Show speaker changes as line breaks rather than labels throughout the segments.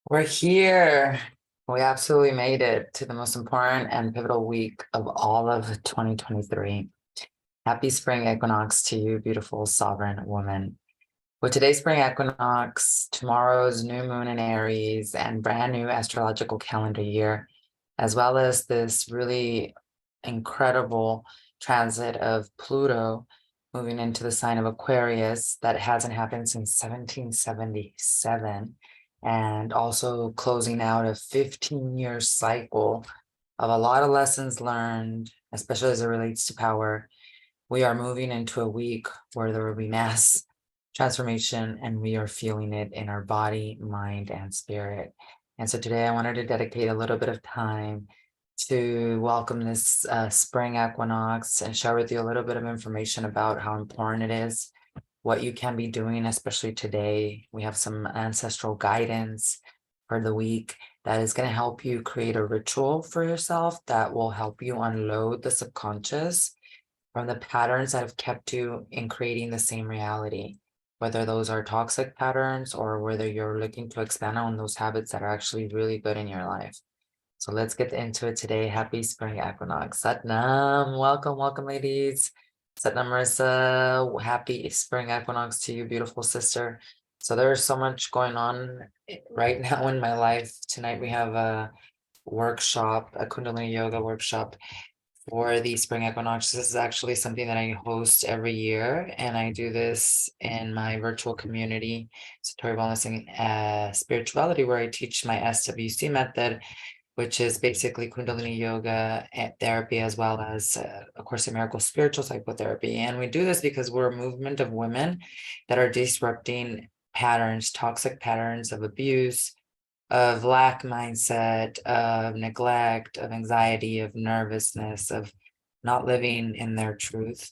We're here. We absolutely made it to the most important and pivotal week of all of 2023. Happy spring equinox to you, beautiful sovereign woman. With today's spring equinox, tomorrow's new moon in Aries, and brand new astrological calendar year, as well as this really incredible transit of Pluto moving into the sign of Aquarius that hasn't happened since 1777, and also closing out a 15-year cycle of a lot of lessons learned, especially as it relates to power. We are moving into a week where there will be mass transformation, and we are feeling it in our body, mind, and spirit. And so today I wanted to dedicate a little bit of time to welcome this spring equinox and share with you a little bit of information about how important it is, what you can be doing, especially today. We have some ancestral guidance for the week that is going to help you create a ritual for yourself that will help you unload the subconscious from the patterns that have kept you in creating the same reality, whether those are toxic patterns or whether you're looking to expand on those habits that are actually really good in your life. So let's get into it today. Happy spring equinox. Satnam, welcome, ladies. Satnam Marissa, happy spring equinox to you, beautiful sister. So there's so much going on right now in my life. Tonight we have a workshop, a Kundalini yoga workshop for the spring equinox. This is actually something that I host every year, and I do this in my virtual community, Satori Wellness and Spirituality, where I teach my SWC method, which is basically Kundalini yoga and therapy, as well as A Course in Miracles spiritual psychotherapy. And we do this because we're a movement of women that are disrupting patterns, toxic patterns of abuse, of lack mindset, of neglect, of anxiety, of nervousness, of not living in their truth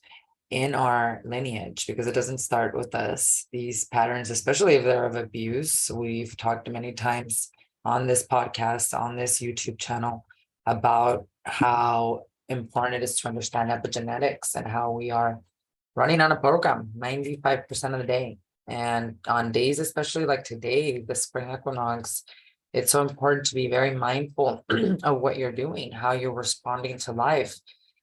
in our lineage, because it doesn't start with us. These patterns, especially if they're of abuse, we've talked many times on this podcast, on this YouTube channel, about how important it is to understand epigenetics and how we are running on a program 95% of the day. And on days, especially like today, the spring equinox, it's so important to be very mindful of what you're doing, how you're responding to life,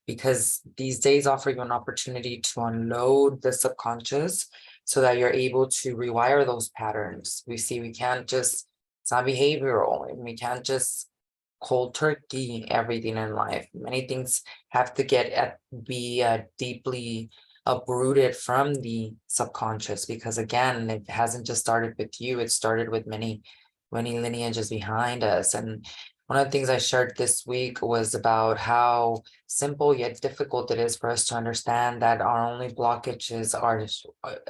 because these days offer you an opportunity to unload the subconscious so that you're able to rewire those patterns. We can't just, it's not behavioral, and we can't just cold turkey everything in life. Many things have to be deeply uprooted from the subconscious, because again, it hasn't just started with you, it started with many lineages behind us. And one of the things I shared this week was about how simple yet difficult it is for us to understand that our only blockages are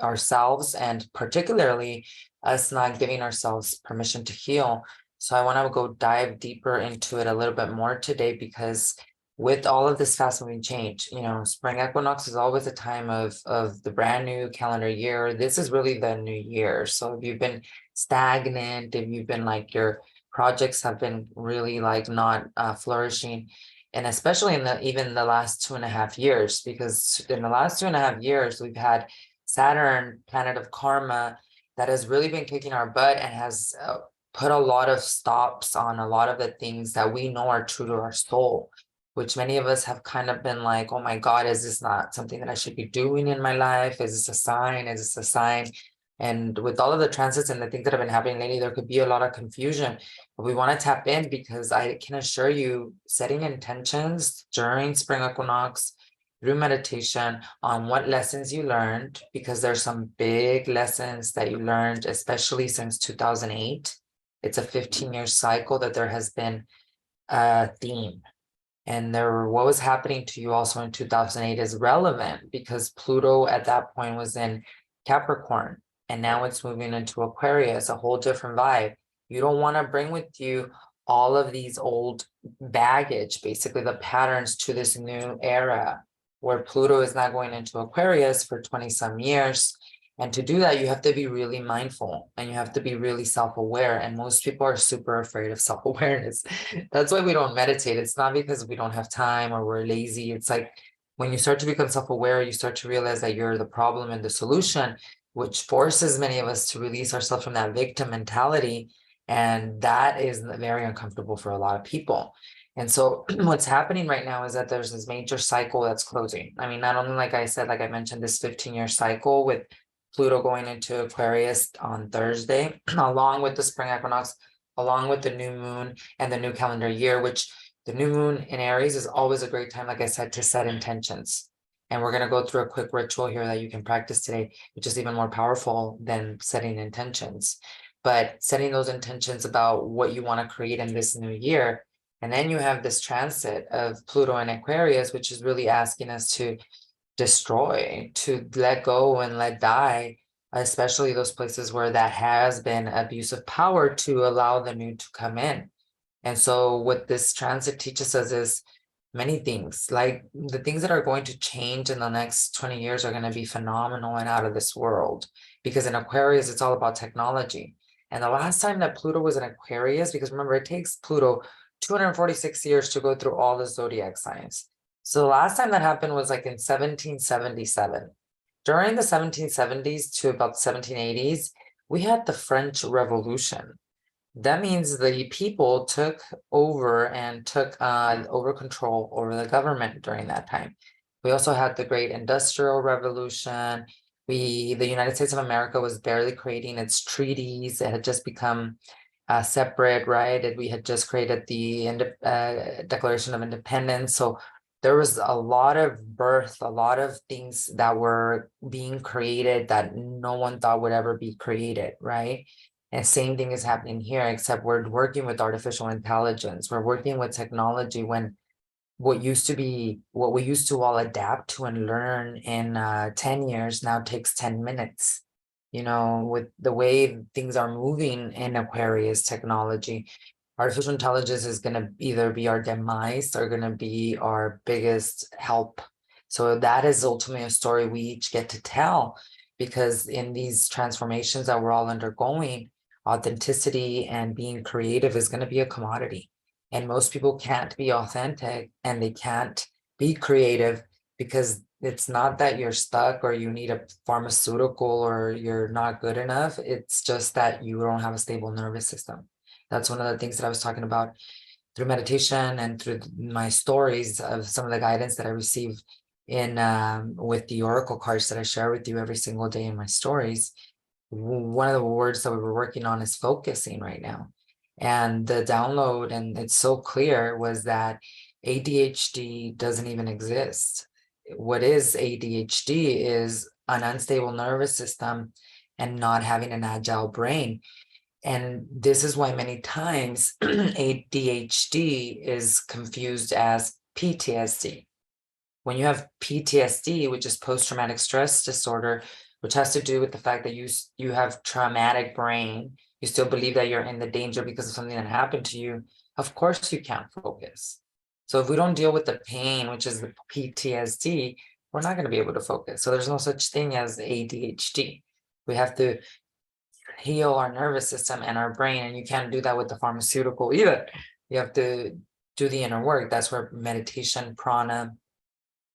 ourselves, and particularly us not giving ourselves permission to heal. So I want to go dive deeper into it a little bit more today, because with all of this fast moving change, spring equinox is always a time of the brand new calendar year. This is really the new year. So if you've been stagnant, if you've been like your projects have been really like not flourishing, and especially in even the last 2.5 years, because in the last 2.5 years we've had Saturn, planet of karma, that has really been kicking our butt and has put a lot of stops on a lot of the things that we know are true to our soul, which many of us have kind of been like, oh my God, is this not something that I should be doing in my life? Is this a sign? Is this a sign? And with all of the transits and the things that have been happening lately, there could be a lot of confusion. But we want to tap in, because I can assure you, setting intentions during spring equinox through meditation on what lessons you learned, because there's some big lessons that you learned, especially since 2008. It's a 15-year cycle that there has been a theme. And what was happening to you also in 2008 is relevant, because Pluto at that point was in Capricorn, and now it's moving into Aquarius, a whole different vibe. You don't want to bring with you all of these old baggage, basically the patterns, to this new era where Pluto is not going into Aquarius for 20 some years. And to do that, you have to be really mindful, and you have to be really self-aware. And most people are super afraid of self-awareness. That's why we don't meditate. It's not because we don't have time or we're lazy. It's like when you start to become self-aware, you start to realize that you're the problem and the solution, which forces many of us to release ourselves from that victim mentality And that is very uncomfortable for a lot of people. And so what's happening right now is that there's this major cycle that's closing. I mean, not only, like I said, like I mentioned, this 15-year cycle with Pluto going into Aquarius on Thursday, along with the spring equinox, along with the new moon and the new calendar year, which the new moon in Aries is always a great time, like I said, to set intentions. And we're going to go through a quick ritual here that you can practice today, which is even more powerful than setting intentions. But setting those intentions about what you want to create in this new year. And then you have this transit of Pluto and Aquarius, which is really asking us to destroy, to let go and let die, especially those places where that has been abuse of power, to allow the new to come in. And so what this transit teaches us is many things, like the things that are going to change in the next 20 years are going to be phenomenal and out of this world, because in Aquarius, it's all about technology. And the last time that Pluto was in Aquarius, because remember, it takes Pluto 246 years to go through all the zodiac signs. So the last time that happened was like in 1777. During the 1770s to about 1780s, we had the French Revolution. That means the people took over and took over control over the government during that time. We also had the Great Industrial Revolution. The United States of America was barely creating its treaties. It had just become separate, right? And we had just created the Declaration of Independence. So there was a lot of birth, a lot of things that were being created that no one thought would ever be created, right? And same thing is happening here, except we're working with artificial intelligence. We're working with technology when what used to be, what we used to all adapt to and learn in 10 years now takes 10 minutes. You know, with the way things are moving in Aquarius technology, artificial intelligence is going to either be our demise or going to be our biggest help. So that is ultimately a story we each get to tell, because in these transformations that we're all undergoing, authenticity and being creative is going to be a commodity. And most people can't be authentic and they can't be creative because it's not that you're stuck or you need a pharmaceutical or you're not good enough. It's just that you don't have a stable nervous system. That's one of the things that I was talking about through meditation and through my stories of some of the guidance that I receive in with the oracle cards that I share with you every single day in my stories. One of the words that we were working on is focusing right now. And the download, and it's so clear, was that ADHD doesn't even exist. What is ADHD is an unstable nervous system and not having an agile brain. And this is why many times ADHD is confused as PTSD. When you have PTSD, which is post-traumatic stress disorder, which has to do with the fact that you have traumatic brain, you still believe that you're in the danger because of something that happened to you, of course you can't focus. So if we don't deal with the pain, which is the PTSD, we're not going to be able to focus. So there's no such thing as ADHD. We have to heal our nervous system and our brain, and you can't do that with the pharmaceutical either. You have to do the inner work. That's where meditation, prana,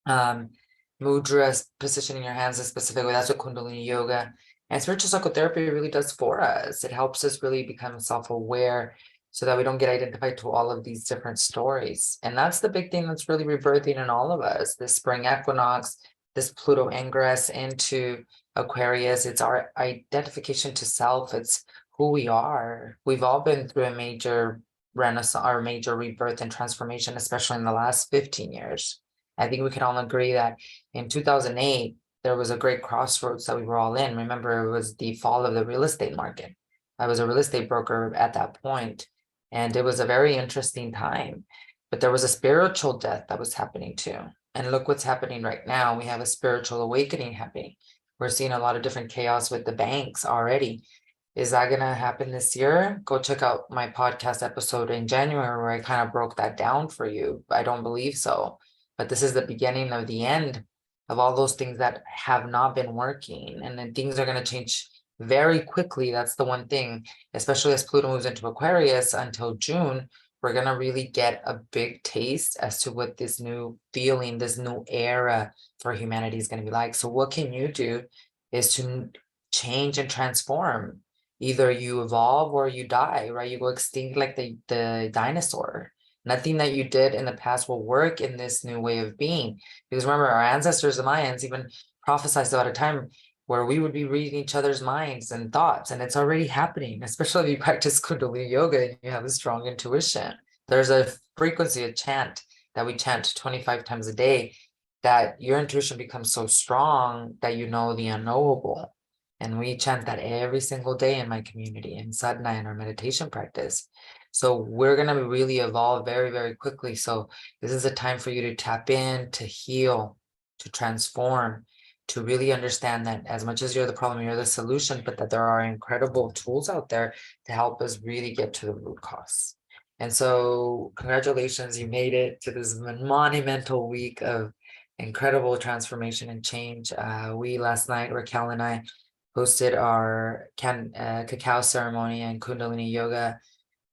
mudras, positioning your hands in specific way, that's what Kundalini yoga and spiritual psychotherapy really does for us. It helps us really become self-aware so that we don't get identified to all of these different stories. And that's the big thing that's really rebirthing in all of us. This spring equinox, this Pluto ingress into Aquarius, it's our identification to self. It's who we are. We've all been through a major renaissance or major rebirth and transformation, especially in the last 15 years. I think we can all agree that in 2008, there was a great crossroads that we were all in. Remember, it was the fall of the real estate market. I was a real estate broker at that point, and it was a very interesting time. But there was a spiritual death that was happening too. And look what's happening right now. We have a spiritual awakening happening. We're seeing a lot of different chaos with the banks already. Is that going to happen this year? Go check out my podcast episode in January where I kind of broke that down for you. I don't believe so. But this is the beginning of the end of all those things that have not been working. And then things are going to change very quickly. That's the one thing, especially as Pluto moves into Aquarius until June, we're going to really get a big taste as to what this new feeling, this new era for humanity is going to be like. So what can you do is to change and transform. either you evolve or you die, right? You go extinct like the dinosaur. Nothing that you did in the past will work in this new way of being. Because remember, our ancestors, the Mayans, even prophesized about a time where we would be reading each other's minds and thoughts, and it's already happening, especially if you practice Kundalini yoga and you have a strong intuition. There's a frequency, a chant that we chant 25 times a day, that your intuition becomes so strong that you know the unknowable. And we chant that every single day in my community, in sadhana, in our meditation practice. So we're going to really evolve very, very quickly. So this is a time for you to tap in, to heal, to transform, to really understand that as much as you're the problem, you're the solution, but that there are incredible tools out there to help us really get to the root cause. And so congratulations, you made it to this monumental week of incredible transformation and change. We last night, Raquel and I, hosted our cacao ceremony and Kundalini yoga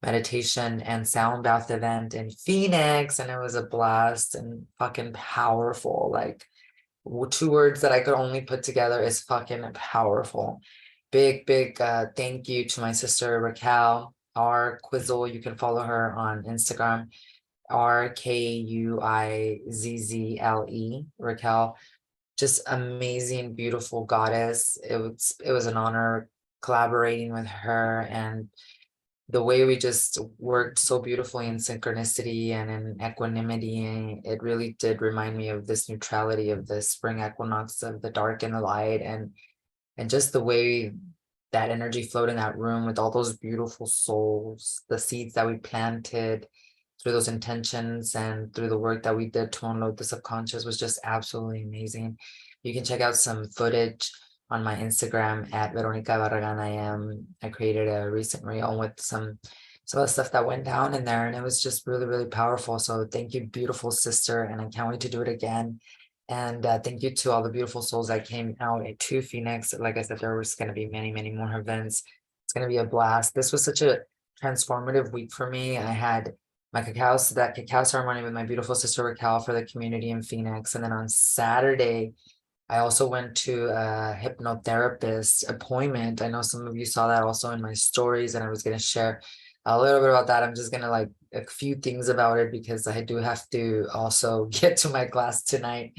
meditation and sound bath event in Phoenix, and it was a blast and fucking powerful. Like, two words that I could only put together is fucking powerful. Big thank you to my sister Raquel, R Quizzle. You can follow her on Instagram, RKUIZZLE, Raquel. Just amazing, beautiful goddess. It was an honor collaborating with her, and the way we just worked so beautifully in synchronicity and in equanimity. It really did remind me of this neutrality of the spring equinox, of the dark and the light, and just the way that energy flowed in that room with all those beautiful souls, the seeds that we planted through those intentions and through the work that we did to unload the subconscious was just absolutely amazing. You can check out some footage on my Instagram at Veronica Barragan. I created a recent reel with some of the stuff that went down in there, and it was just really, really powerful. So thank you, beautiful sister, and I can't wait to do it again. And thank you to all the beautiful souls that came out to Phoenix. Like I said, there was going to be many, many more events. It's going to be a blast. This was such a transformative week for me. I had that cacao ceremony with my beautiful sister Raquel for the community in Phoenix. And then on Saturday, I also went to a hypnotherapist appointment. I know some of you saw that also in my stories, and I was going to share a little bit about that. I'm just going to like a few things about it because I do have to also get to my class tonight.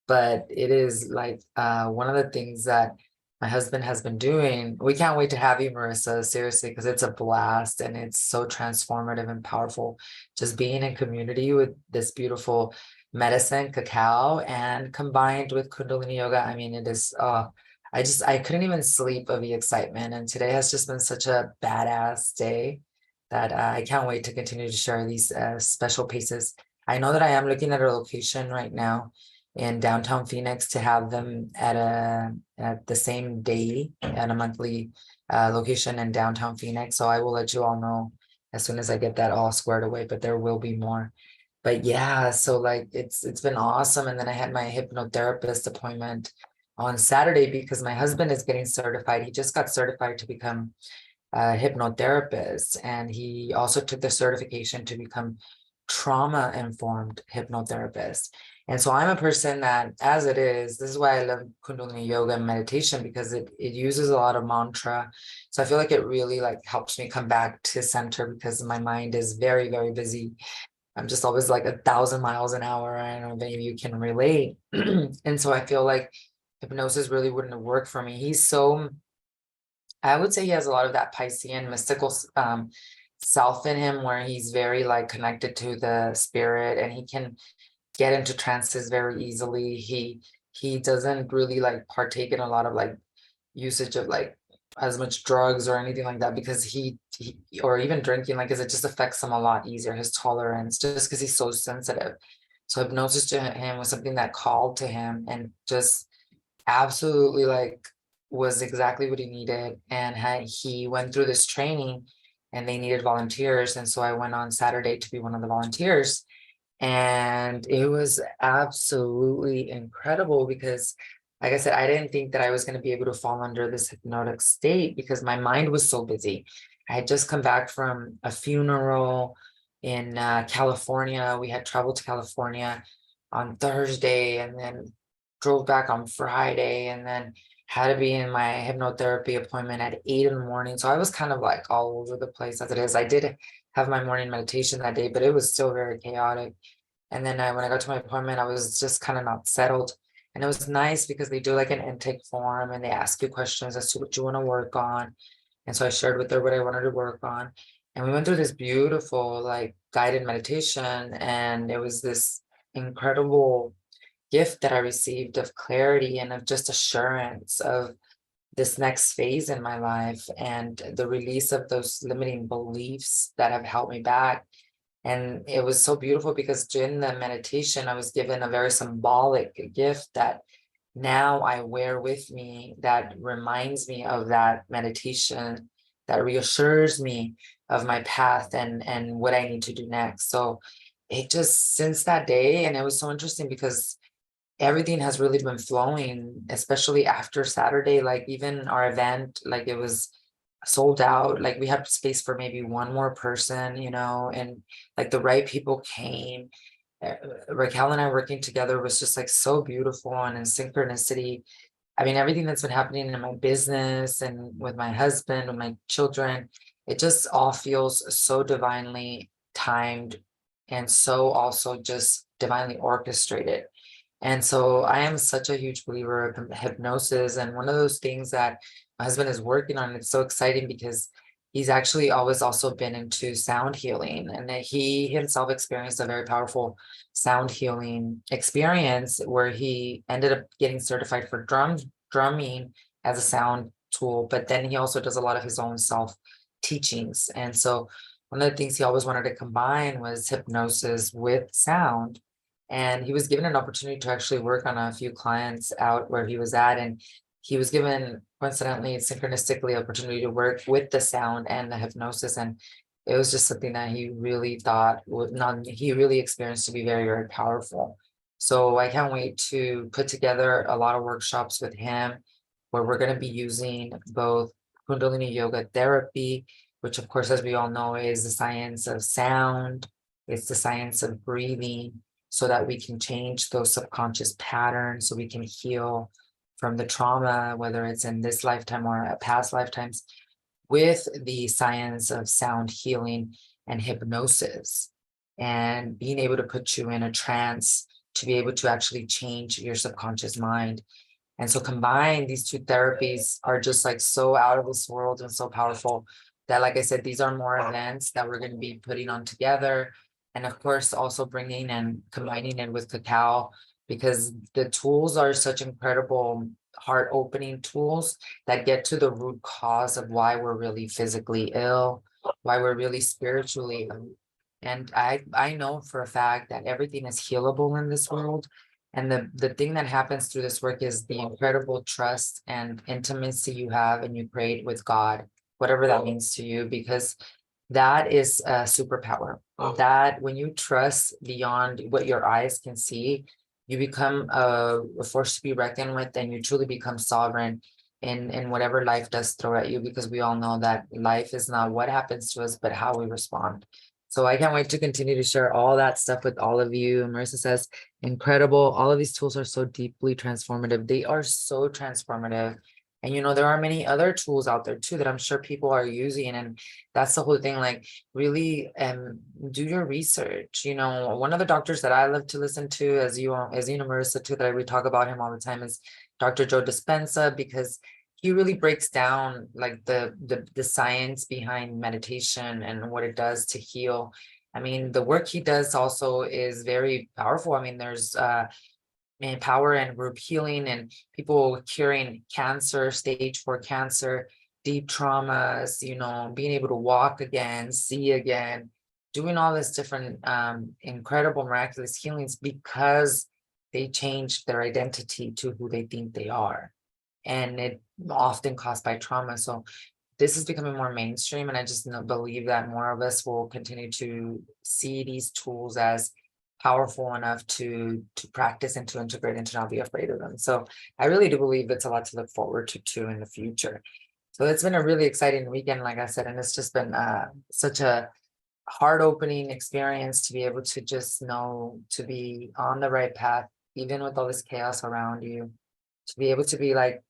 But it is like one of the things that my husband has been doing. We can't wait to have you, Marissa, seriously, because it's a blast and it's so transformative and powerful. Just being in community with this beautiful medicine, cacao, and combined with Kundalini yoga. I mean, it is, I couldn't even sleep of the excitement. And today has just been such a badass day that I can't wait to continue to share these special pieces. I know that I am looking at a location right now in downtown Phoenix to have them at the same day at a monthly location in downtown Phoenix. So I will let you all know as soon as I get that all squared away, but there will be more. But yeah, so like it's been awesome. And then I had my hypnotherapist appointment on Saturday because my husband is getting certified. He just got certified to become a hypnotherapist, and he also took the certification to become trauma-informed hypnotherapist. And so I'm a person that, as it is, this is why I love Kundalini yoga and meditation, because it uses a lot of mantra. So I feel like it really like helps me come back to center because my mind is very, very busy. I'm just always like 1,000 miles an hour. I don't know if any of you can relate. And so I feel like hypnosis really wouldn't work for me. I would say he has a lot of that Piscean mystical self in him, where he's very like connected to the spirit and he can get into trances very easily. He doesn't really like partake in a lot of like usage of like as much drugs or anything like that, because he or even drinking, like, because it just affects him a lot easier, his tolerance, just because he's so sensitive. So hypnosis to him was something that called to him and just absolutely like was exactly what he needed. And he went through this training and they needed volunteers, and so I went on Saturday to be one of the volunteers. And it was absolutely incredible because, like I said, I didn't think that I was going to be able to fall under this hypnotic state because my mind was so busy. I had just come back from a funeral in California. We had traveled to California on Thursday and then drove back on Friday, and then had to be in my hypnotherapy appointment at 8 in the morning. So I was kind of like all over the place as it is. I did have my morning meditation that day, but it was still very chaotic. And then when I got to my appointment, I was just kind of not settled. And it was nice because they do like an intake form and they ask you questions as to what you want to work on. And so I shared with her what I wanted to work on. And we went through this beautiful, like guided meditation. And it was this incredible gift that I received of clarity and of just assurance of this next phase in my life and the release of those limiting beliefs that have held me back. And it was so beautiful because during the meditation, I was given a very symbolic gift that now I wear with me, that reminds me of that meditation, that reassures me of my path and what I need to do next. So it just, since that day, and it was so interesting because everything has really been flowing, especially after Saturday. Like even our event, like it was sold out. Like we had space for maybe one more person, and like the right people came. Raquel and I working together was just like so beautiful and in synchronicity. I mean, everything that's been happening in my business and with my husband, with my children, it just all feels so divinely timed and so also just divinely orchestrated. And so I am such a huge believer of hypnosis. And one of those things that my husband is working on, it's so exciting because he's actually always also been into sound healing. And that he himself experienced a very powerful sound healing experience where he ended up getting certified for drumming as a sound tool. But then he also does a lot of his own self teachings. And so one of the things he always wanted to combine was hypnosis with sound. And he was given an opportunity to actually work on a few clients out where he was at. And he was given, coincidentally, synchronistically, opportunity to work with the sound and the hypnosis. And it was just something that he really thought would not, he really experienced to be very, very powerful. So I can't wait to put together a lot of workshops with him where we're going to be using both Kundalini yoga therapy, which of course, as we all know, is the science of sound. It's the science of breathing so that we can change those subconscious patterns, so we can heal from the trauma, whether it's in this lifetime or past lifetimes, with the science of sound healing and hypnosis, and being able to put you in a trance to be able to actually change your subconscious mind. And so combined, these two therapies are just like so out of this world and so powerful that, like I said, these are more events that we're going to be putting on together. And of course, also bringing and combining it with cacao, because the tools are such incredible heart opening tools that get to the root cause of why we're really physically ill, why we're really spiritually ill. And I know for a fact that everything is healable in this world. And the thing that happens through this work is the incredible trust and intimacy you have and you create with God, whatever that means to you, because that is a superpower. That when you trust beyond what your eyes can see, you become a force to be reckoned with, and you truly become sovereign in whatever life does throw at you, because we all know that life is not what happens to us, but how we respond. So I can't wait to continue to share all that stuff with all of you. Marissa says, incredible. All of these tools are so deeply transformative. They are so transformative. And there are many other tools out there too that I'm sure people are using. And that's the whole thing. Like, really do your research. One of the doctors that I love to listen to, as you know, Marissa too, that we talk about him all the time, is Dr. Joe Dispenza, because he really breaks down like the science behind meditation and what it does to heal. I mean, the work he does also is very powerful. I mean, there's power and group healing and people curing cancer, stage 4 cancer, deep traumas, being able to walk again, see again, doing all this different incredible miraculous healings because they changed their identity to who they think they are. And it often caused by trauma. So this is becoming more mainstream, and I just believe that more of us will continue to see these tools as powerful enough to practice and to integrate and to not be afraid of them. So I really do believe it's a lot to look forward to too in the future. So it's been a really exciting weekend, like I said, and it's just been such a heart-opening experience to be able to just know to be on the right path, even with all this chaos around you, to be able to be like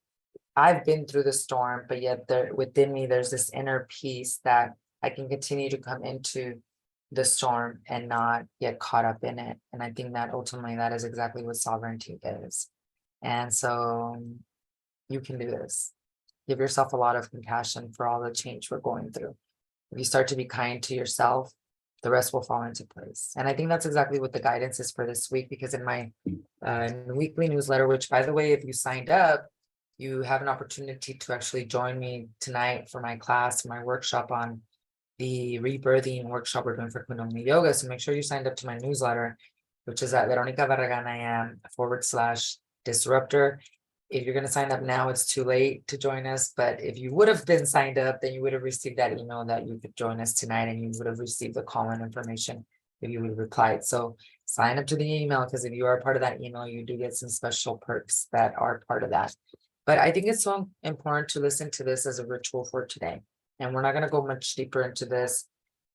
I've been through the storm, but yet there within me, there's this inner peace that I can continue to come into the storm and not get caught up in it. And I think that ultimately that is exactly what sovereignty is. And so you can do this. Give yourself a lot of compassion for all the change we're going through. If you start to be kind to yourself, the rest will fall into place. And I think that's exactly what the guidance is for this week, because in my weekly newsletter, which by the way, if you signed up, you have an opportunity to actually join me tonight for my class, my workshop on the rebirthing workshop we're doing for Kundalini Yoga. So make sure you signed up to my newsletter, which is at veronicabarraganayam.com/disruptor. If you're going to sign up now, it's too late to join us. But if you would have been signed up, then you would have received that email that you could join us tonight, and you would have received the call-in information if you would have replied. So sign up to the email, because if you are part of that email, you do get some special perks that are part of that. But I think it's so important to listen to this as a ritual for today. And we're not going to go much deeper into this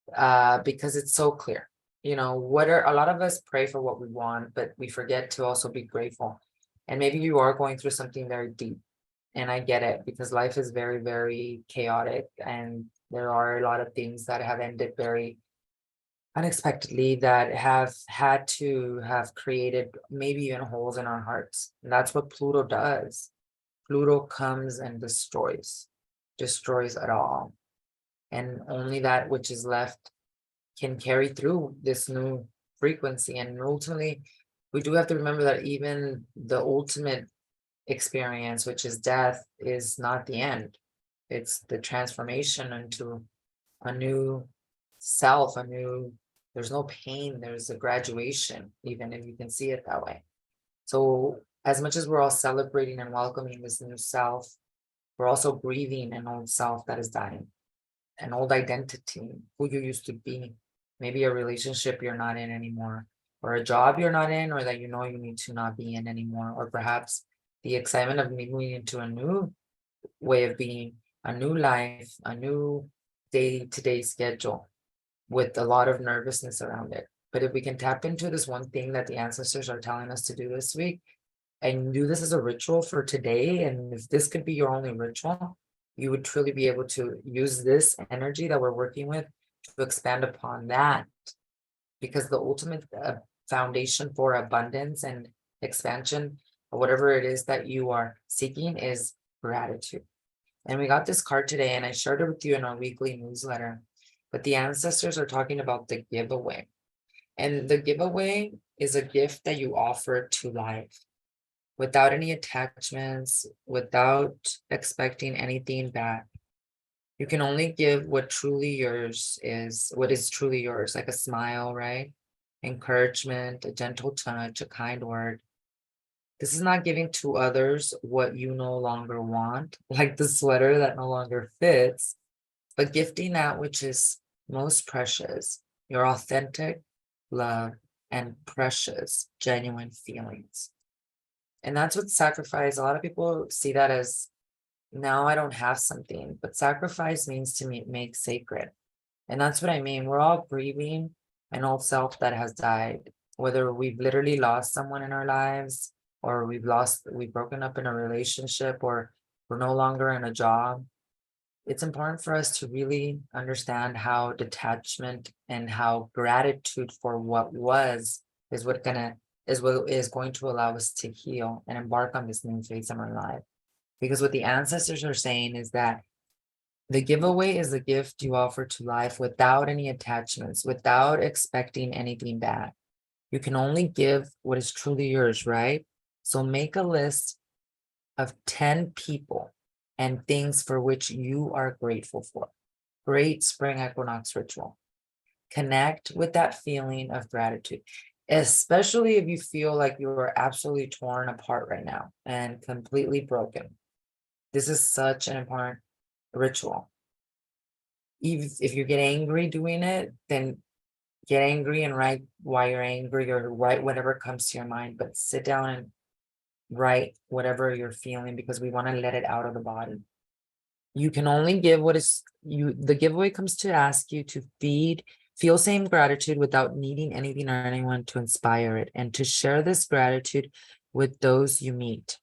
because it's so clear. You know, a lot of us pray for what we want, but we forget to also be grateful. And maybe you are going through something very deep. And I get it, because life is very, very chaotic. And there are a lot of things that have ended very unexpectedly, that have had to have created maybe even holes in our hearts. And that's what Pluto does. Pluto comes and destroys it all. And only that which is left can carry through this new frequency. And ultimately, we do have to remember that even the ultimate experience, which is death, is not the end. It's the transformation into a new self, there's no pain, there's a graduation, even if you can see it that way. So as much as we're all celebrating and welcoming this new self, we're also grieving an old self that is dying, an old identity, who you used to be, maybe a relationship you're not in anymore, or a job you're not in, or that you know you need to not be in anymore, or perhaps the excitement of moving into a new way of being, a new life, a new day-to-day schedule with a lot of nervousness around it. But if we can tap into this one thing that the ancestors are telling us to do this week, and do this as a ritual for today, and if this could be your only ritual, you would truly be able to use this energy that we're working with to expand upon that. Because the ultimate foundation for abundance and expansion, or whatever it is that you are seeking, is gratitude. And we got this card today, and I shared it with you in our weekly newsletter. But the ancestors are talking about the giveaway. And the giveaway is a gift that you offer to life without any attachments, without expecting anything back. You can only give what truly yours is, what is truly yours, like a smile, right? Encouragement, a gentle touch, a kind word. This is not giving to others what you no longer want, like the sweater that no longer fits, but gifting that which is most precious, your authentic love and precious, genuine feelings. And that's what sacrifice, a lot of people see that as, now I don't have something, but sacrifice means to make sacred. And that's what I mean. We're all grieving an old self that has died, whether we've literally lost someone in our lives, or we've broken up in a relationship, or we're no longer in a job. It's important for us to really understand how detachment and how gratitude for what was is what is going to allow us to heal and embark on this new phase of our life. Because what the ancestors are saying is that the giveaway is a gift you offer to life without any attachments, without expecting anything back. You can only give what is truly yours, right? So make a list of 10 people and things for which you are grateful for. Great spring equinox ritual. Connect with that feeling of gratitude, especially if you feel like you are absolutely torn apart right now and completely broken. This is such an important ritual. If you get angry doing it, then get angry and write why you're angry, or write whatever comes to your mind, but sit down and write whatever you're feeling, because we want to let it out of the body. You can only give what is you. The giveaway comes to ask you to feel same gratitude without needing anything or anyone to inspire it, and to share this gratitude with those you meet.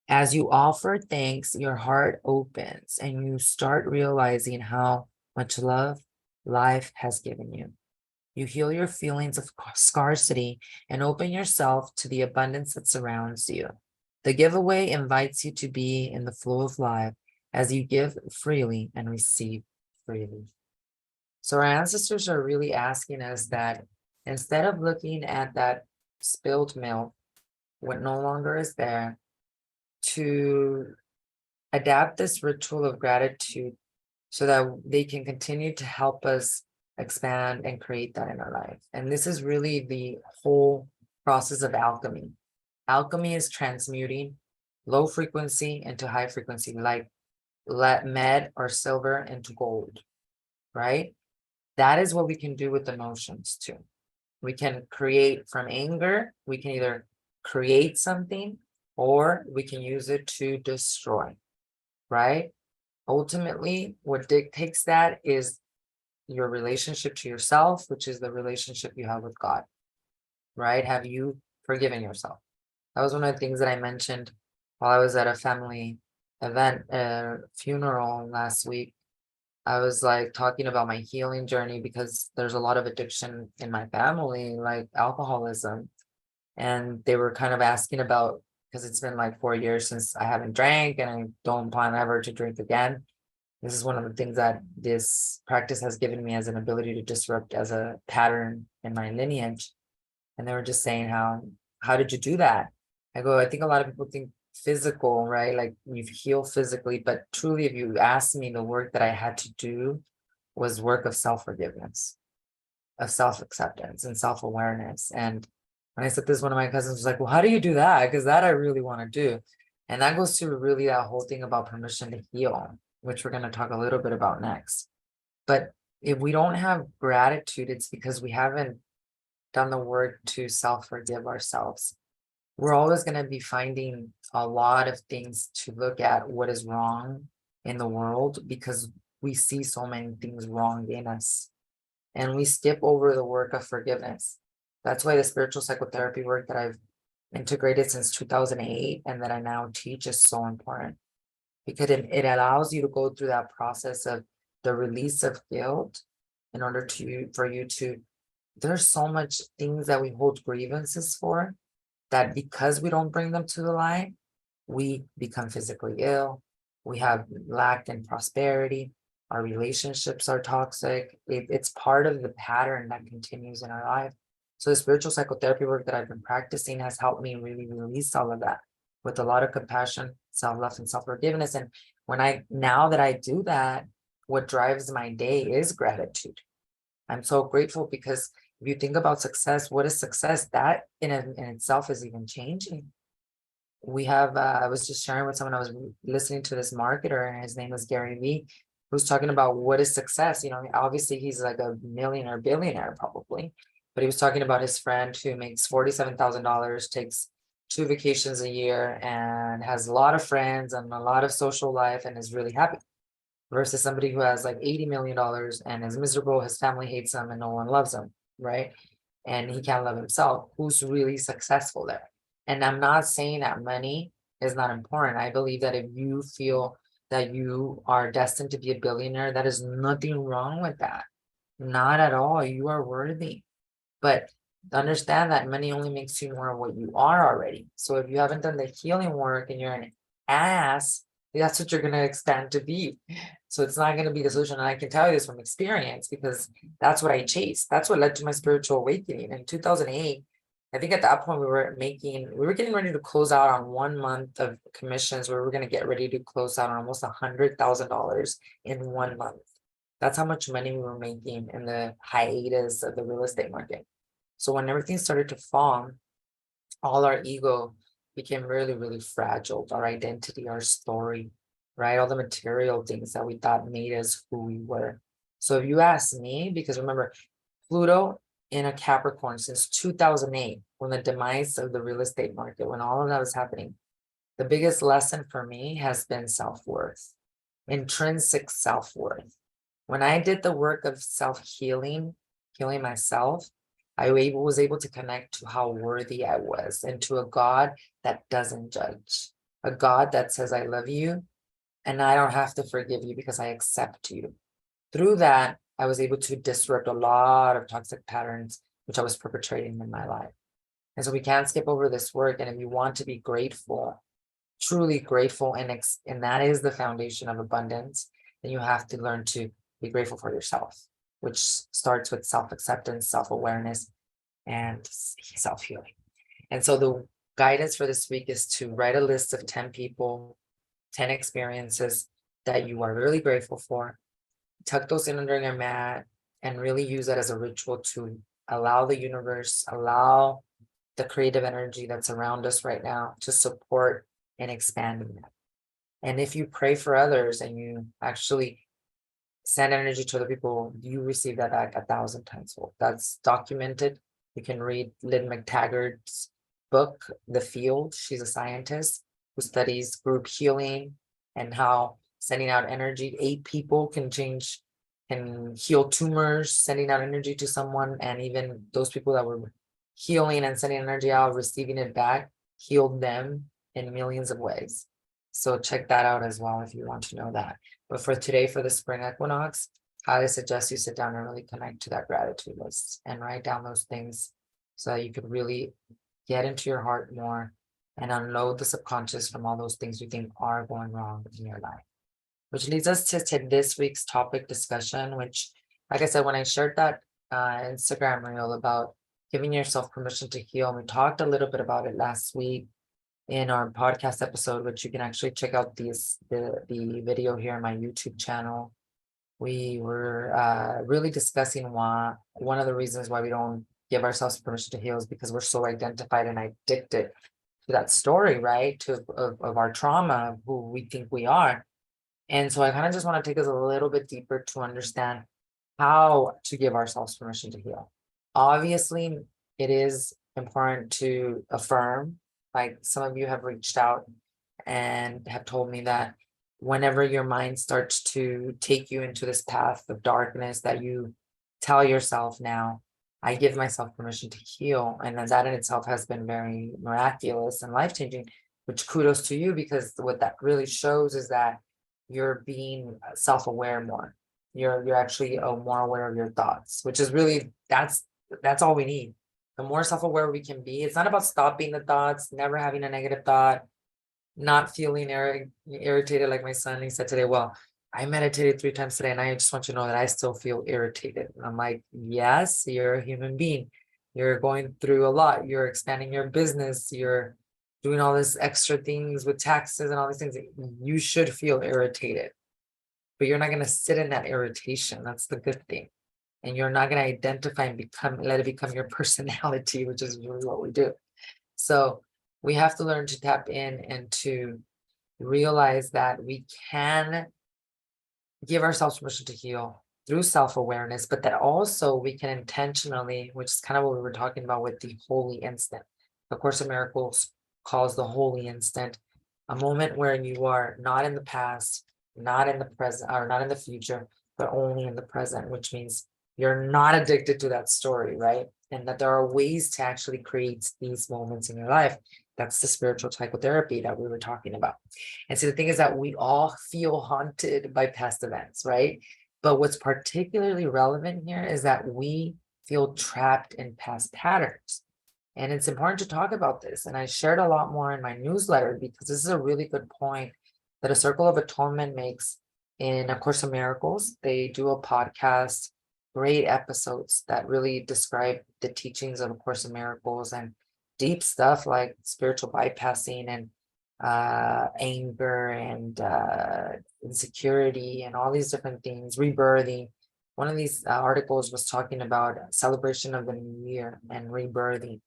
As you offer thanks, your heart opens and you start realizing how much love life has given you. You heal your feelings of scarcity and open yourself to the abundance that surrounds you. The giveaway invites you to be in the flow of life as you give freely and receive freely. So our ancestors are really asking us that instead of looking at that spilled milk, what no longer is there, to adapt this ritual of gratitude so that they can continue to help us expand and create that in our life. And this is really the whole process of alchemy. Alchemy is transmuting low frequency into high frequency, like lead or silver into gold, right? That is what we can do with emotions too. We can create from anger, we can either create something or we can use it to destroy, right? Ultimately, what dictates that is your relationship to yourself, which is the relationship you have with God, right? Have you forgiven yourself? That was one of the things that I mentioned while I was at a family event, funeral last week. I was like talking about my healing journey because there's a lot of addiction in my family, like alcoholism. And they were kind of asking about, because it's been like 4 years since I haven't drank and I don't plan ever to drink again. This is one of the things that this practice has given me as an ability to disrupt as a pattern in my lineage. And they were just saying how did you do that? I go, I think a lot of people think physical, right? Like you heal physically, but truly, if you ask me, the work that I had to do was work of self-forgiveness, of self-acceptance and self-awareness. And when I said this, one of my cousins was like, well, how do you do that? Because that I really want to do. And that goes to really that whole thing about permission to heal, which we're going to talk a little bit about next. But if we don't have gratitude, it's because we haven't done the work to self-forgive ourselves. We're always going to be finding a lot of things to look at what is wrong in the world because we see so many things wrong in us. And we skip over the work of forgiveness. That's why the spiritual psychotherapy work that I've integrated since 2008 and that I now teach is so important because it allows you to go through that process of the release of guilt in order for you to, there's so much things that we hold grievances for that because we don't bring them to the light, we become physically ill, we have lack in prosperity, our relationships are toxic. It's part of the pattern that continues in our life. So the spiritual psychotherapy work that I've been practicing has helped me really release all of that with a lot of compassion, self-love, and self-forgiveness. And now that I do that, what drives my day is gratitude. I'm so grateful because if you think about success, what is success? That in itself is even changing. We have, I was just sharing with someone, I was listening to this marketer and his name is Gary Vee, who's talking about what is success. You know, obviously he's like a millionaire, billionaire probably, but he was talking about his friend who makes $47,000, takes 2 vacations a year and has a lot of friends and a lot of social life and is really happy versus somebody who has like $80 million and is miserable, his family hates him and no one loves him, right? And he can't love himself. Who's really successful there? And I'm not saying that money is not important. I believe that if you feel that you are destined to be a billionaire, that is nothing wrong with that. Not at all. You are worthy. But understand that money only makes you more of what you are already. So if you haven't done the healing work and you're an ass, that's what you're going to expand to be. So it's not going to be the solution. And I can tell you this from experience because that's what I chased. That's what led to my spiritual awakening. In 2008, I think at that point we were getting ready to close out on 1 month of commissions where we were going to get ready to close out on almost $100,000 in 1 month. That's how much money we were making in the hiatus of the real estate market. So when everything started to fall, all our ego became really fragile. Our identity, our story, right? All the material things that we thought made us who we were. So if you ask me, because remember, Pluto in a Capricorn since 2008, when the demise of the real estate market, when all of that was happening, the biggest lesson for me has been self-worth, intrinsic self-worth. When I did the work of self-healing, healing myself, I was able to connect to how worthy I was and to a God that doesn't judge. a God that says, I love you, and I don't have to forgive you because I accept you. Through that, I was able to disrupt a lot of toxic patterns which I was perpetrating in my life. And so we can't skip over this work. And if you want to be grateful, truly grateful, and that is the foundation of abundance, then you have to learn to be grateful for yourself, which starts with self-acceptance, self-awareness, and self-healing. And so the guidance for this week is to write a list of 10 people, 10 experiences that you are really grateful for. Tuck those in under your mat and really use that as a ritual to allow the universe, allow the creative energy that's around us right now to support and expanding that. And if you pray for others and you actually send energy to other people, you receive that back 1,000 times fold. That's documented. You can read Lynn McTaggart's book, The Field. She's a scientist who studies group healing and how sending out energy, 8 people can heal tumors, sending out energy to someone, and even those people that were healing and sending energy out, receiving it back, healed them in millions of ways. So check that out as well if you want to know that. But for today, for the spring equinox, I suggest you sit down and really connect to that gratitude list and write down those things so that you could really get into your heart more and unload the subconscious from all those things you think are going wrong in your life. Which leads us to this week's topic discussion, which, like I said, when I shared that Instagram reel about giving yourself permission to heal, we talked a little bit about it last week in our podcast episode, which you can actually check out the video here on my YouTube channel. We were really discussing why one of the reasons why we don't give ourselves permission to heal is because we're so identified and addicted to that story, right? Of our trauma, of who we think we are. And so I kind of just want to take us a little bit deeper to understand how to give ourselves permission to heal. Obviously, it is important to affirm, like some of you have reached out and have told me that whenever your mind starts to take you into this path of darkness, that you tell yourself, now, I give myself permission to heal. And that in itself has been very miraculous and life-changing, which kudos to you, because what that really shows is that you're being self-aware more. You're actually more aware of your thoughts, which is really, that's all we need. The more self-aware we can be, it's not about stopping the thoughts, never having a negative thought, not feeling irritated like my son. He said today, well, I meditated 3 times today and I just want you to know that I still feel irritated. And I'm like, yes, you're a human being. You're going through a lot. You're expanding your business. You're doing all this extra things with taxes and all these things. You should feel irritated, but you're not going to sit in that irritation. That's the good thing. And you're not going to identify and let it become your personality, which is really what we do. So we have to learn to tap in and to realize that we can give ourselves permission to heal through self-awareness, but that also we can intentionally, which is kind of what we were talking about with the holy instant. The Course of Miracles calls the holy instant a moment where you are not in the past, not in the present, or not in the future, but only in the present, which means you're not addicted to that story, right? And that there are ways to actually create these moments in your life. That's the spiritual psychotherapy that we were talking about. And so the thing is that we all feel haunted by past events, right? But what's particularly relevant here is that we feel trapped in past patterns. And it's important to talk about this. And I shared a lot more in my newsletter because this is a really good point that a Circle of Atonement makes in A Course of Miracles. They do a podcast, great episodes that really describe the teachings of A Course of Miracles and deep stuff like spiritual bypassing and anger and insecurity and all these different things, rebirthing. One of these articles was talking about celebration of the new year and rebirthing,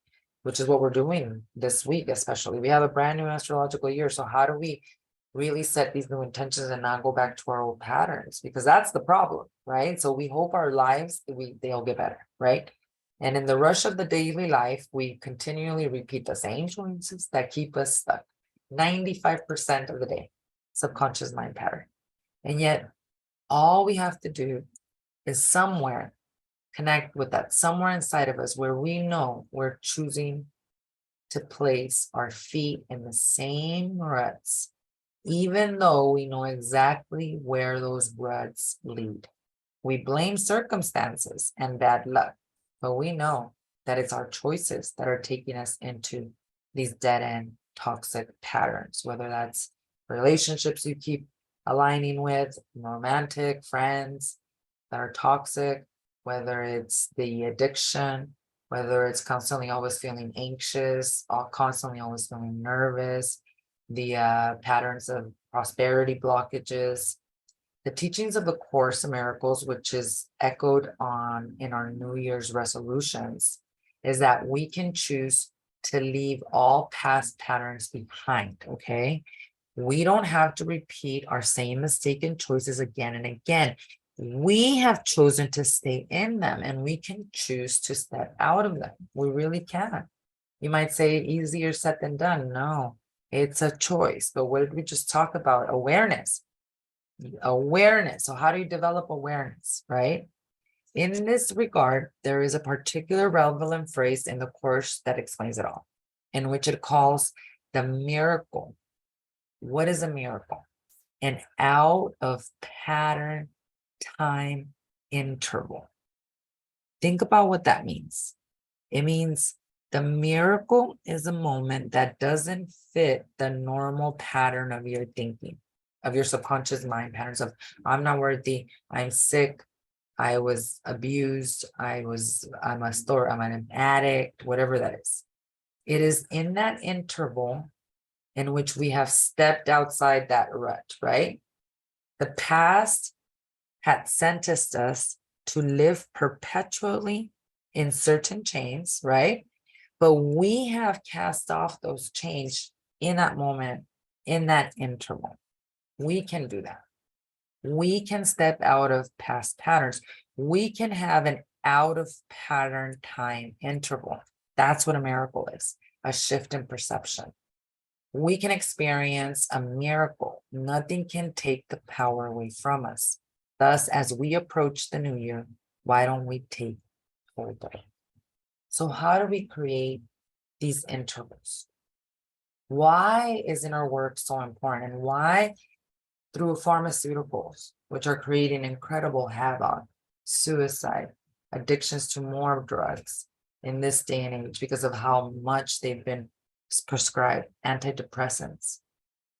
which is what we're doing this week, especially. We have a brand new astrological year. So how do we really set these new intentions and not go back to our old patterns? Because that's the problem, right? So we hope our lives, they'll get better, right? And in the rush of the daily life, we continually repeat the same choices that keep us stuck 95% of the day, subconscious mind pattern. And yet all we have to do is somewhere connect with that, somewhere inside of us where we know we're choosing to place our feet in the same ruts, even though we know exactly where those ruts lead. We blame circumstances and bad luck, but we know that it's our choices that are taking us into these dead-end toxic patterns, whether that's relationships you keep aligning with, romantic, friends that are toxic, whether it's the addiction, whether it's constantly always feeling anxious, or constantly always feeling nervous, the patterns of prosperity blockages. The teachings of the Course in Miracles, which is echoed on in our New Year's resolutions, is that we can choose to leave all past patterns behind, okay? We don't have to repeat our same mistaken choices again and again. We have chosen to stay in them, and we can choose to step out of them. We really can. You might say easier said than done. No, it's a choice. But what did we just talk about? Awareness. Awareness. So how do you develop awareness, right? In this regard, there is a particular relevant phrase in the Course that explains it all, in which it calls the miracle. What is a miracle? An out of pattern time interval. Think about what that means. It means the miracle is a moment that doesn't fit the normal pattern of your thinking, of your subconscious mind patterns of I'm not worthy, I'm sick, I was abused, I'm an addict, whatever that is. It is in that interval in which we have stepped outside that rut, right? The past had sentenced us to live perpetually in certain chains, right? But we have cast off those chains in that moment, in that interval. We can do that. We can step out of past patterns. We can have an out of pattern time interval. That's what a miracle is, a shift in perception. We can experience a miracle. Nothing can take the power away from us. Thus, as we approach the new year, why don't we take hold of it? So how do we create these intervals? Why is inner work so important? And why through pharmaceuticals, which are creating incredible havoc, suicide, addictions to more drugs in this day and age because of how much they've been prescribed, antidepressants,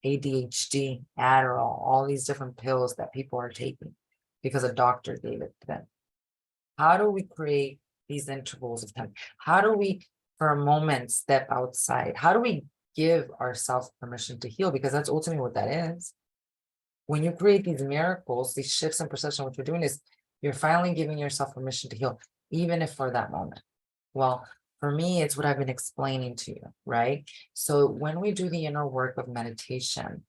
ADHD, Adderall, all these different pills that people are taking because a doctor gave it to them. How do we create these intervals of time? How do we, for a moment, step outside? How do we give ourselves permission to heal? Because that's ultimately what that is. When you create these miracles, these shifts in perception, what you're doing is you're finally giving yourself permission to heal, even if for that moment. Well, for me, it's what I've been explaining to you, right? So when we do the inner work of meditation,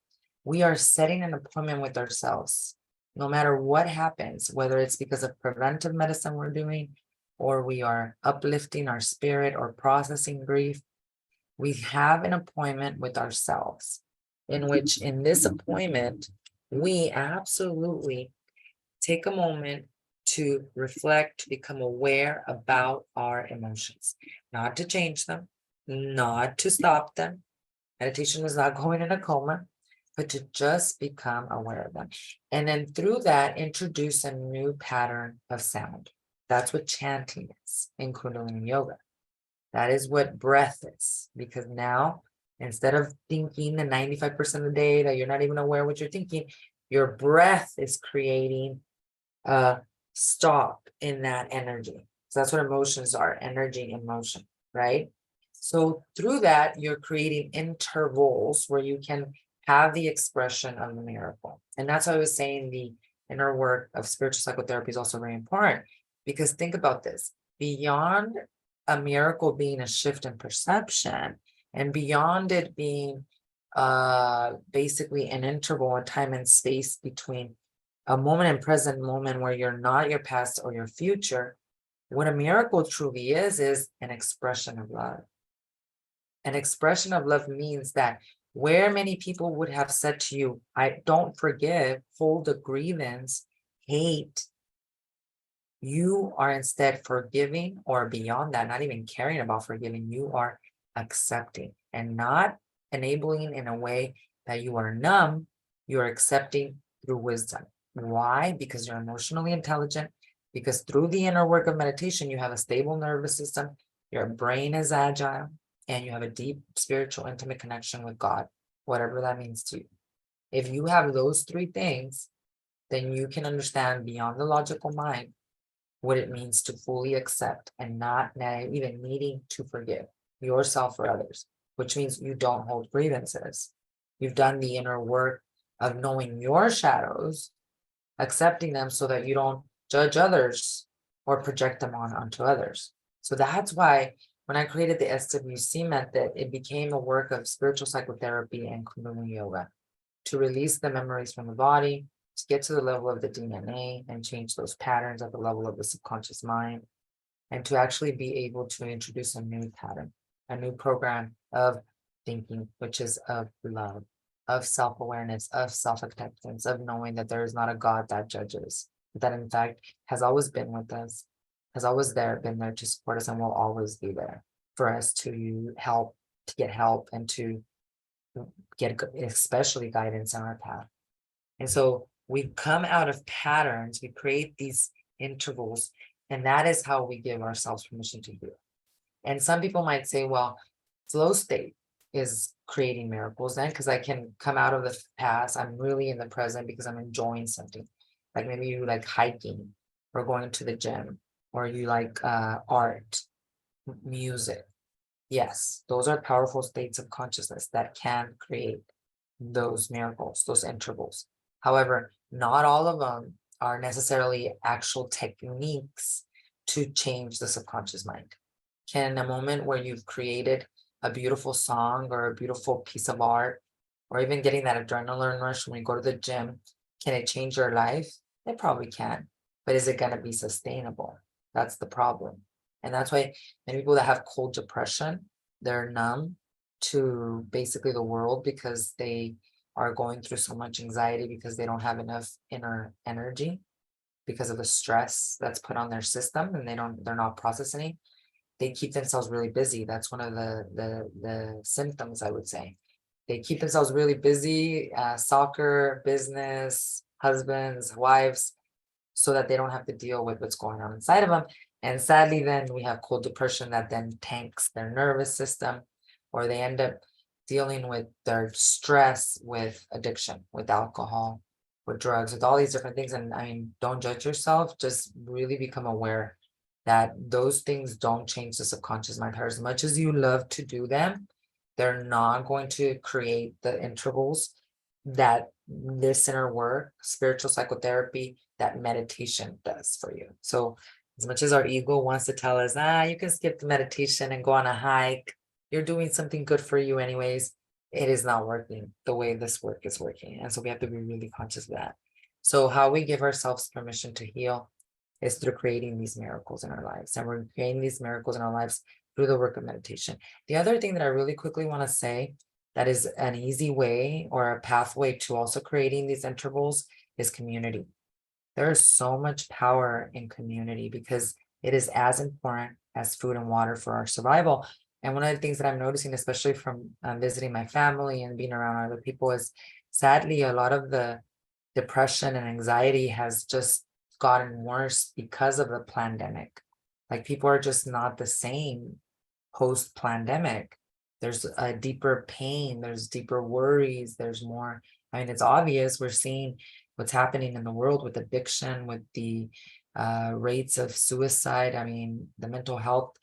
we are setting an appointment with ourselves. No matter what happens, whether it's because of preventive medicine we're doing, or we are uplifting our spirit or processing grief, we have an appointment with ourselves, in which in this appointment, we absolutely take a moment to reflect, to become aware about our emotions, not to change them, not to stop them. Meditation is not going in a coma, but to just become aware of them. And then through that, introduce a new pattern of sound. That's what chanting is in Kundalini Yoga. That is what breath is, because now instead of thinking the 95% of the day that you're not even aware what you're thinking, your breath is creating a stop in that energy. So that's what emotions are, energy and motion, right? So through that, you're creating intervals where you can have the expression of the miracle. And that's why I was saying the inner work of spiritual psychotherapy is also very important, because think about this, beyond a miracle being a shift in perception, and beyond it being basically an interval in time and space between a moment and present moment where you're not your past or your future, what a miracle truly is an expression of love. An expression of love means that where many people would have said to you, I don't forgive, hold a grievance, hate, you are instead forgiving, or beyond that, not even caring about forgiving, you are accepting, and not enabling in a way that you are numb. You are accepting through wisdom. Why? Because you're emotionally intelligent, because through the inner work of meditation, you have a stable nervous system, your brain is agile, and you have a deep spiritual intimate connection with God, whatever that means to you. If you have those three things, then you can understand beyond the logical mind what it means to fully accept and not even needing to forgive yourself or others, which means you don't hold grievances. You've done the inner work of knowing your shadows, accepting them so that you don't judge others or project them onto others. So that's why when I created the SWC method, it became a work of spiritual psychotherapy and Kundalini yoga to release the memories from the body, to get to the level of the DNA and change those patterns at the level of the subconscious mind, and to actually be able to introduce a new pattern, a new program of thinking, which is of love, of self-awareness, of self-acceptance, of knowing that there is not a God that judges, that in fact has always been with us, has always been there to support us, and will always be there for us to help, to get help, and to get especially guidance on our path. And so we come out of patterns, we create these intervals, and that is how we give ourselves permission to heal. And some people might say, well, flow state is creating miracles then, because I can come out of the past, I'm really in the present because I'm enjoying something. Like maybe you like hiking or going to the gym, or you like art, music. Yes, those are powerful states of consciousness that can create those miracles, those intervals. However, not all of them are necessarily actual techniques to change the subconscious mind. Can a moment where you've created a beautiful song or a beautiful piece of art, or even getting that adrenaline rush when you go to the gym, can it change your life? It probably can, but is it going to be sustainable? That's the problem. And that's why many people that have cold depression, they're numb to basically the world because they are going through so much anxiety because they don't have enough inner energy because of the stress that's put on their system, and they're not processing. They keep themselves really busy. That's one of the symptoms, I would say. They keep themselves really busy, soccer, business, husbands, wives, so that they don't have to deal with what's going on inside of them. And sadly, then we have cold depression that then tanks their nervous system, or they end up dealing with their stress with addiction, with alcohol, with drugs, with all these different things. And I mean, don't judge yourself, just really become aware that those things don't change the subconscious mind. As much as you love to do them, they're not going to create the intervals that this inner work, spiritual psychotherapy, that meditation does for you. So as much as our ego wants to tell us, you can skip the meditation and go on a hike, you're doing something good for you anyways, it is not working the way this work is working. And so we have to be really conscious of that. So how we give ourselves permission to heal is through creating these miracles in our lives. And we're creating these miracles in our lives through the work of meditation. The other thing that I really quickly want to say that is an easy way or a pathway to also creating these intervals is community. There is so much power in community because it is as important as food and water for our survival. And one of the things that I'm noticing, especially from visiting my family and being around other people, is sadly a lot of the depression and anxiety has just gotten worse because of the pandemic. Like people are just not the same post-pandemic. There's a deeper pain, there's deeper worries, there's more. I mean, it's obvious. We're seeing what's happening in the world with addiction, with the rates of suicide. I mean, the mental health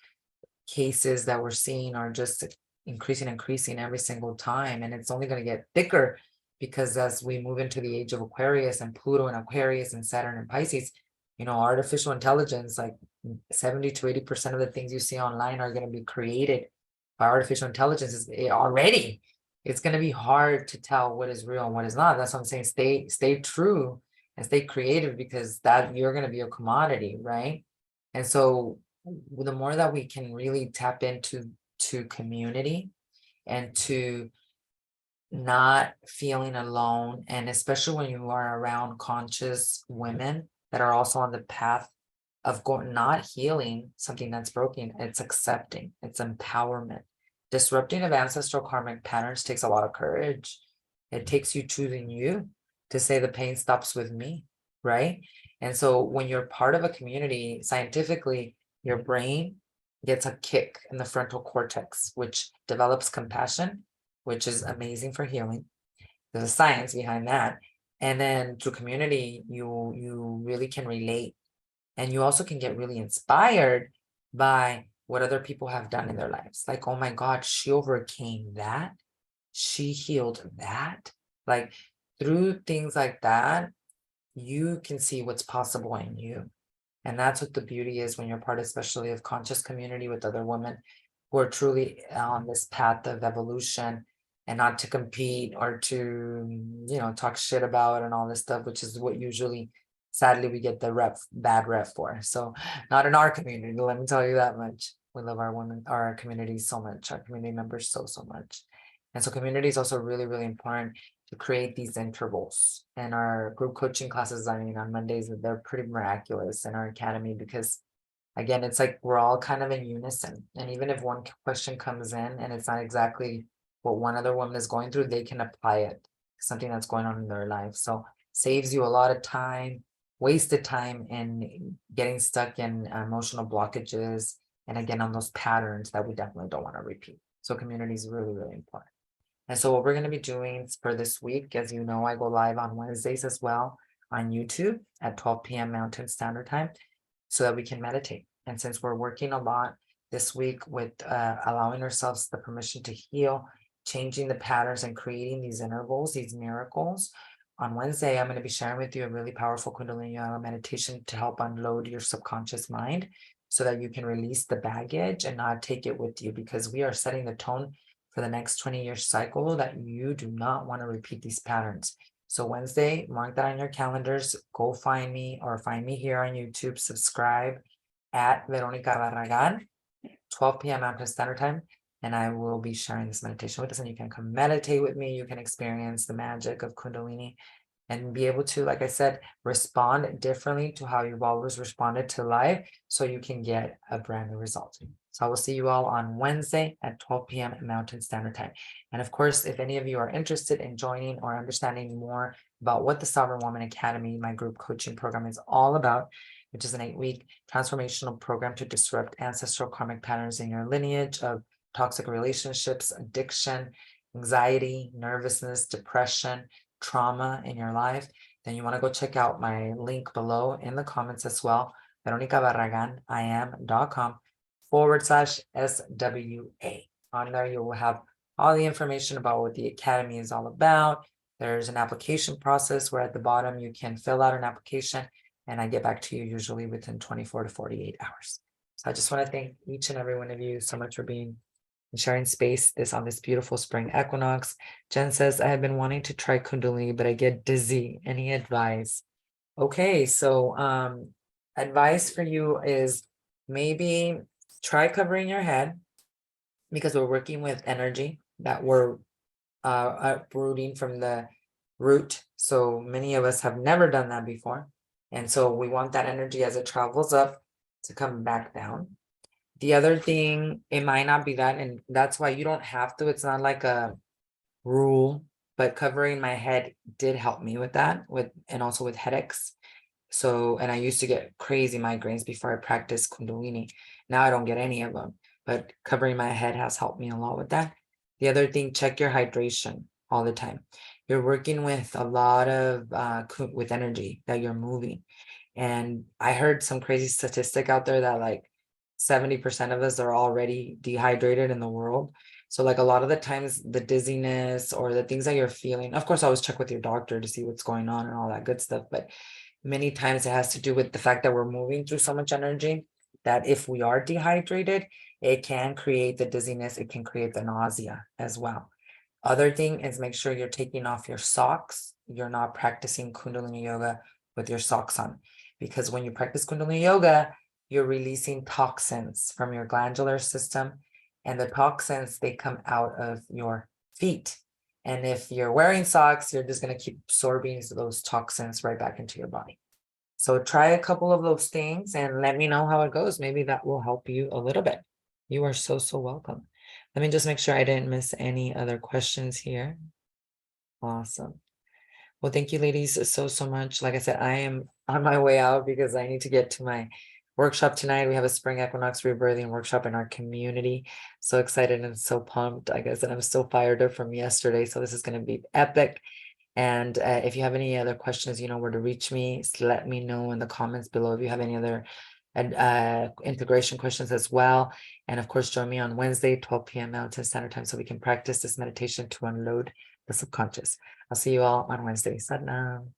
cases that we're seeing are just increasing every single time. And it's only going to get thicker because as we move into the age of Aquarius and Pluto and Aquarius and Saturn and Pisces, artificial intelligence, like 70 to 80% of the things you see online are going to be created by artificial intelligence already. It's going to be hard to tell what is real and what is not. That's what I'm saying. Stay true and stay creative, because that you're going to be a commodity, right? And so the more that we can really tap into community and to not feeling alone, and especially when you are around conscious women that are also on the path of not healing something that's broken, it's accepting, it's empowerment. Disrupting of ancestral karmic patterns takes a lot of courage. It takes you choosing you to say the pain stops with me, right? And so when you're part of a community, scientifically, your brain gets a kick in the frontal cortex, which develops compassion, which is amazing for healing. There's a science behind that. And then through community, you really can relate, and you also can get really inspired by what other people have done in their lives. Like, oh my God, she overcame that. She healed that. Like through things like that, you can see what's possible in you. And that's what the beauty is when you're part, especially of conscious community with other women who are truly on this path of evolution, and not to compete or to, talk shit about and all this stuff, which is what usually, sadly, we get the bad rep for. So not in our community, let me tell you that much. We love our women, our community so much, our community members so much. And so community is also really, really important to create these intervals. And our group coaching classes, I mean, on Mondays, they're pretty miraculous in our academy, because again, it's like we're all kind of in unison. And even if one question comes in and it's not exactly what one other woman is going through, they can apply it to something that's going on in their life. So saves you a lot of time, wasted time in getting stuck in emotional blockages. And again, on those patterns that we definitely don't want to repeat. So community is really, really important. And so what we're going to be doing for this week, as you know, I go live on Wednesdays as well on YouTube at 12 p.m. Mountain Standard Time, so that we can meditate. And since we're working a lot this week with allowing ourselves the permission to heal, changing the patterns and creating these intervals, these miracles, on Wednesday, I'm going to be sharing with you a really powerful Kundalini Yoga meditation to help unload your subconscious mind so that you can release the baggage and not take it with you, because we are setting the tone for the next 20-year cycle that you do not want to repeat these patterns. So Wednesday, mark that on your calendars. Go find me, or find me here on YouTube. Subscribe at Veronica Barragan, 12 p.m. Mountain Standard Time. And I will be sharing this meditation with us, and you can come meditate with me. You can experience the magic of Kundalini and be able to, like I said, respond differently to how you've always responded to life, so you can get a brand new result. So I will see you all on Wednesday at 12 p.m. Mountain Standard Time. And of course, if any of you are interested in joining or understanding more about what the Sovereign Woman Academy, my group coaching program, is all about, which is an 8-week transformational program to disrupt ancestral karmic patterns in your lineage of toxic relationships, addiction, anxiety, nervousness, depression, trauma in your life, then you want to go check out my link below in the comments as well, veronicabarraganiam.com/SWA. On there, you will have all the information about what the Academy is all about. There's an application process where at the bottom you can fill out an application, and I get back to you usually within 24 to 48 hours. So I just want to thank each and every one of you so much for being and sharing space on this beautiful spring equinox. Jen says, I have been wanting to try Kundalini, but I get dizzy. Any advice? Okay, so advice for you is maybe try covering your head, because we're working with energy that we're uprooting from the root. So many of us have never done that before. And so we want that energy as it travels up to come back down. The other thing, it might not be that, and that's why you don't have to. It's not like a rule, but covering my head did help me with that, and also with headaches. So, and I used to get crazy migraines before I practiced Kundalini. Now I don't get any of them, but covering my head has helped me a lot with that. The other thing, check your hydration all the time. You're working with a lot of with energy that you're moving. And I heard some crazy statistic out there that like 70% of us are already dehydrated in the world. So like a lot of the times the dizziness or the things that you're feeling, of course, always check with your doctor to see what's going on and all that good stuff. But many times it has to do with the fact that we're moving through so much energy that if we are dehydrated, it can create the dizziness. It can create the nausea as well. Other thing is make sure you're taking off your socks. You're not practicing Kundalini yoga with your socks on, because when you practice Kundalini yoga, you're releasing toxins from your glandular system, and the toxins, they come out of your feet. And if you're wearing socks, you're just going to keep absorbing those toxins right back into your body. So try a couple of those things and let me know how it goes. Maybe that will help you a little bit. You are so welcome. Let me just make sure I didn't miss any other questions here. Awesome. Well, thank you, ladies, so much. Like I said, I am on my way out because I need to get to my workshop tonight. We have a Spring Equinox Rebirthing workshop in our community. So excited and so pumped. I guess, and I'm so fired up from yesterday. So this is going to be epic. And if you have any other questions, you know where to reach me. So let me know in the comments below if you have any other integration questions as well. And of course, join me on Wednesday, 12 p.m. Mountain Standard Time, so we can practice this meditation to unload the subconscious. I'll see you all on Wednesday. Sadnam.